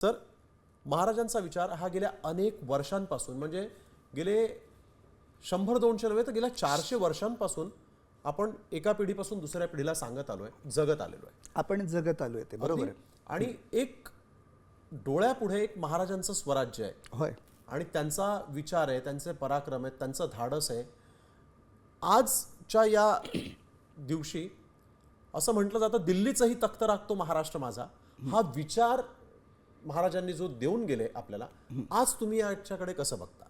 तर महाराजांचा विचार हा गेल्या अनेक वर्षांपासून म्हणजे गेले 100-200 नव्हे तर गेल्या 400 वर्षांपासून आपण एका पिढीपासून दुसऱ्या पिढीला सांगत आलोय, जगत आलेलो आहे. आपण जगत आलोय ते बरोबर आहे. आणि एक डोळ्यापुढे एक महाराजांचं स्वराज्य आहे. होय. आणि त्यांचा विचार आहे, त्यांचे पराक्रम आहेत, त्यांचं धाडस आहे. आजच्या या दिवशी असं म्हटलं जातं दिल्लीचंही तख्त राखतो महाराष्ट्र माझा. हा विचार महाराजांनी जो देऊन गेले आपल्याला, आज तुम्ही याच्याकडे कसं बघता?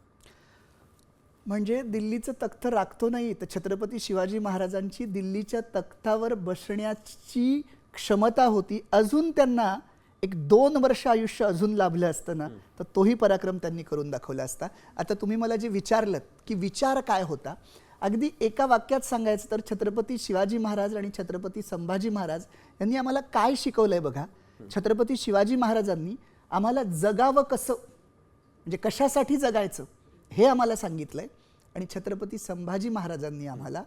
म्हणजे दिल्लीचं तख्त राखतो नाही तर छत्रपती शिवाजी महाराजांची दिल्लीच्या तख्तावर बसण्याची क्षमता होती. अजून त्यांना एक 2 वर्ष आयुष्य अजून लाभलं असतं ना तर तोही पराक्रम त्यांनी करून दाखवला असता. आता तुम्ही मला जे विचारलं की विचार काय होता, अगदी एका वाक्यात सांगायचं तर छत्रपती शिवाजी महाराज आणि छत्रपती संभाजी महाराज यांनी आम्हाला काय शिकवलंय बघा. छत्रपती शिवाजी महाराजांनी आम्हाला जगावं कसं, म्हणजे कशासाठी जगायचं हे आम्हाला सांगितलंय. आणि छत्रपती संभाजी महाराजांनी आम्हाला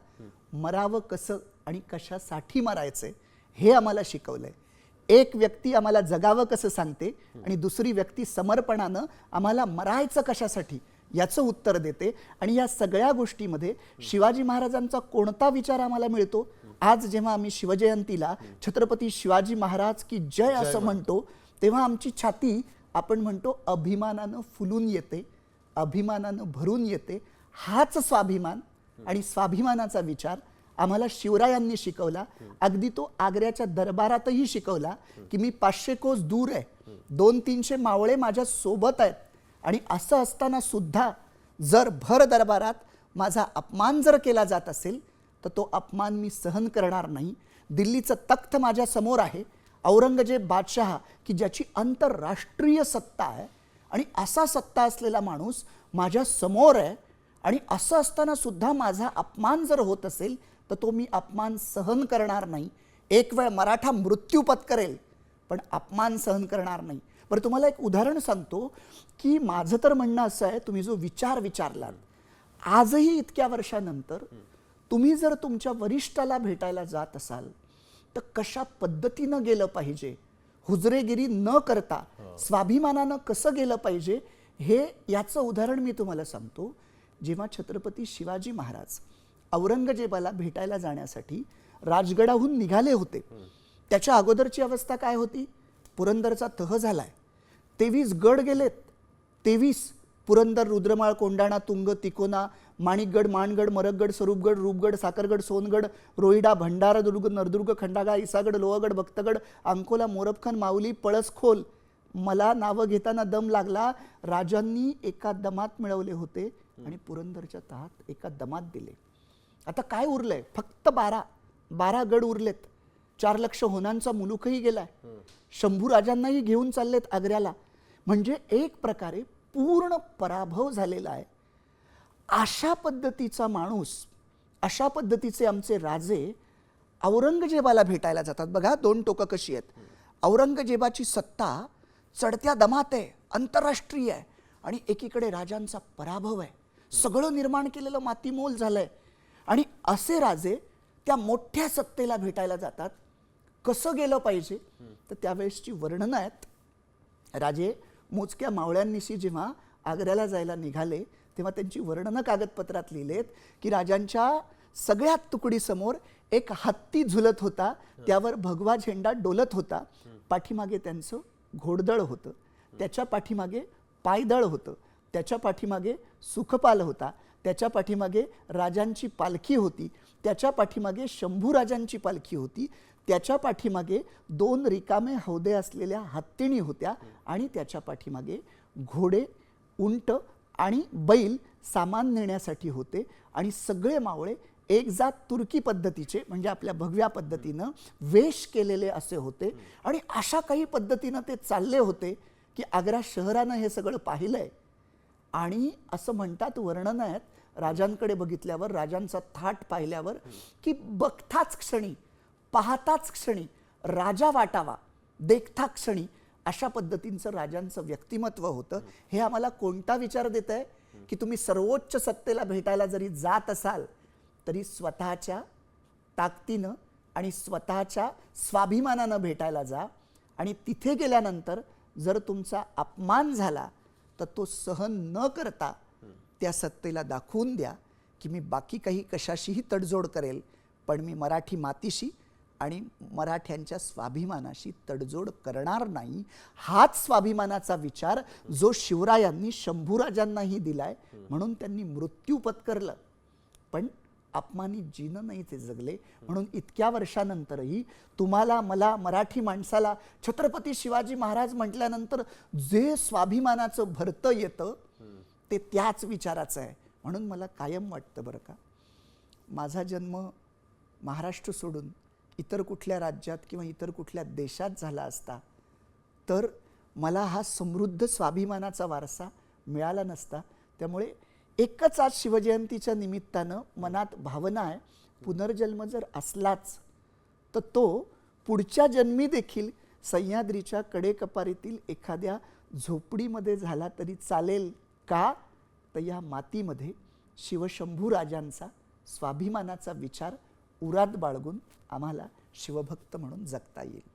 मरावं कसं आणि कशासाठी मरायचंय हे आम्हाला शिकवलंय. एक व्यक्ती आम्हाला जगावं कसं सांगते आणि दुसरी व्यक्ती समर्पणानं आम्हाला मरायचं कशासाठी याचं उत्तर देते. आणि या सगळ्या गोष्टीमध्ये शिवाजी महाराजांचा कोणता विचार आम्हाला मिळतो? आज जेव्हा आम्ही शिवजयंतीला छत्रपती शिवाजी महाराज की जय असं म्हणतो तेव्हा आमची छाती आपण म्हणतो अभिमानानं फुलून येते, अभिमानानं भरून येते. हाच स्वाभिमान आणि स्वाभिमानाचा विचार आम्हाला शिवरायांनी शिकवला. अगदी तो आग्र्याच्या दरबारातही शिकवला की मी 500 कोस दूर आहे, 200-300 मावळे माझ्या सोबत आहेत आणि असं असताना सुद्धा जर भर दरबारात माझा अपमान जर केला जात असेल तर तो अपमान मी सहन करणार नाही. दिल्लीचं तख्त माझ्या समोर आहे, औरंगजेब बादशहा की ज्याची आंतरराष्ट्रीय सत्ता आहे आणि असा सत्ता असलेला माणूस माझ्या समोर आहे आणि असं असताना सुद्धा माझा अपमान जर होत असेल तर तो मी अपमान सहन करणार नाही. एक वेळ मराठा मृत्यू पत्करेल पण अपमान सहन करणार नाही. बरं तुम्हाला एक उदाहरण सांगतो की माझं तर म्हणणं असं आहे, तुम्ही जो विचार विचारलात आजही इतक्या वर्षानंतर तुम्ही जर तुमच्या वरिष्ठाला भेटायला जात असाल तर कशा पद्धतीनं गेलं पाहिजे, हुजरेगिरी न करता स्वाभिमानानं कसं गेलं पाहिजे हे याचं उदाहरण मी तुम्हाला सांगतो. जेव्हा छत्रपती शिवाजी महाराज औरंगजेबाला भेटायला जाण्यासाठी राजगडाहून निघाले होते त्याच्या अगोदरची अवस्था काय होती? पुरंदरचा तह झालाय, 23 गड गेलेत. 23 पुरंदर, रुद्रमाळ, कोंडाणा, तुंग, तिकोना, माणिकगड, माणगड, मरकगड, स्वरूपगड, रूपगड, साखरगड, सोनगड, रोहिडा, भंडारा दुर्ग, नरदुर्ग, खंडागा, इसागड, लोहगड, भक्तगड, अंकोला, मोरपखन, माऊली, पळसखोल. मला नावं घेताना दम लागला. राजांनी एका दमात मिळवले होते आणि पुरंदरच्या तहात एका दमात दिले. आता काय उरलंय? फक्त 12 गड उरलेत. 4 लक्ष होनांचा मुलूकही गेलाय. शंभू राजांनाही घेऊन चाललेत आग्र्याला. म्हणजे एक प्रकारे पूर्ण पराभव झालेला आहे. अशा पद्धतीचा माणूस, अशा पद्धतीचे आमचे राजे औरंगजेबाला भेटायला जातात. बघा 2 टोकं कशी आहेत. औरंगजेबाची सत्ता चढत्या दमात आहे, आंतरराष्ट्रीय आहे आणि एकीकडे राजांचा पराभव आहे. सगळं निर्माण केलेलं मातीमोल झालंय आणि असे राजे त्या मोठ्या सत्तेला भेटायला जातात. कसं गेलं पाहिजे तर त्यावेळेसची वर्णनं आहेत. राजे मोजक्या मावळ्यांनिशी जेव्हा आग्र्याला जायला निघाले तेव्हा त्यांची वर्णनं कागदपत्रात लिहिलेत की राजांच्या सगळ्या तुकडीसमोर एक हत्ती झुलत होता, त्यावर भगवा झेंडा डोलत होता. पाठीमागे त्यांचं घोडदळ होतं, त्याच्या पाठीमागे पायदळ होतं, त्याच्या पाठीमागे सुखपाल होता, त्याच्या पाठीमागे राजांची पालखी होती, त्याच्या पाठीमागे शंभू राजांची पालखी होती, त्याच्या पाठीमागे 2 रिकामे हौदे असलेल्या हत्तीणी होत्या आणि त्याच्या पाठीमागे घोडे, उंट आणि बैल सामान नेण्यासाठी होते. आणि सगळे मावळे एक जात तुर्की पद्धतीचे म्हणजे आपल्या भगव्या पद्धतीनं वेश केलेले असे होते. आणि अशा काही पद्धतीनं ते चालले होते की आग्रा शहरानं हे सगळं पाहिलंय. आणि असं म्हणतात, वर्णन आहेत राजांकडे बघितल्यावर, राजांचा थाट पाहिल्यावर की बघताच क्षणी, पाहताच क्षणी राजा वाटावा, देखता क्षणी अशा पद्धतीचं राजांचं व्यक्तिमत्व होतं. हे आम्हाला कोणता विचार देत आहे की तुम्ही सर्वोच्च सत्तेला भेटायला जरी जात असाल तरी स्वतःच्या ताकदीनं आणि स्वतःच्या स्वाभिमानानं भेटायला जा. आणि तिथे गेल्यानंतर जर तुमचा अपमान झाला तर तो सहन न करता त्या सत्तेला दाखवून द्या की मी बाकी काही कशाशीही तडजोड करेल, पण मी मराठी मातीशी आणि मराठ्यांच्या स्वाभिमानाशी तडजोड करणार नाही. हाच स्वाभिमानाचा विचार जो शिवरायांनी शंभूराजांनाही दिलाय, म्हणून त्यांनी मृत्यू पत्करलं, पण अपमानित जीनं नाही ते जगले. म्हणून इतक्या वर्षानंतरही तुम्हाला, मला, मराठी माणसाला छत्रपती शिवाजी महाराज म्हटल्यानंतर जे स्वाभिमानाचं भरतं येतं ते त्याच विचाराचं आहे. म्हणून मला कायम वाटतं बरं का, माझा जन्म महाराष्ट्र सोडून इतर कुठल्या राज्यात किंवा इतर कुठल्या देशात झाला असता तर मला हा समृद्ध स्वाभिमानाचा वारसा मिळाला नसता. त्यामुळे एकच आज शिवजयंतीच्या निमित्तानं मनात भावना आहे, पुनर्जन्म जर असलाच तर तो पुढच्या जन्मी देखील सह्याद्रीच्या कडेकपारीतील एखाद्या झोपडीमध्ये झाला तरी चालेल का, तर या मातीमध्ये शिवशंभू राजांचा स्वाभिमानाचा विचार उरात बाळगून आम्हाला शिवभक्त म्हणून जगता येईल.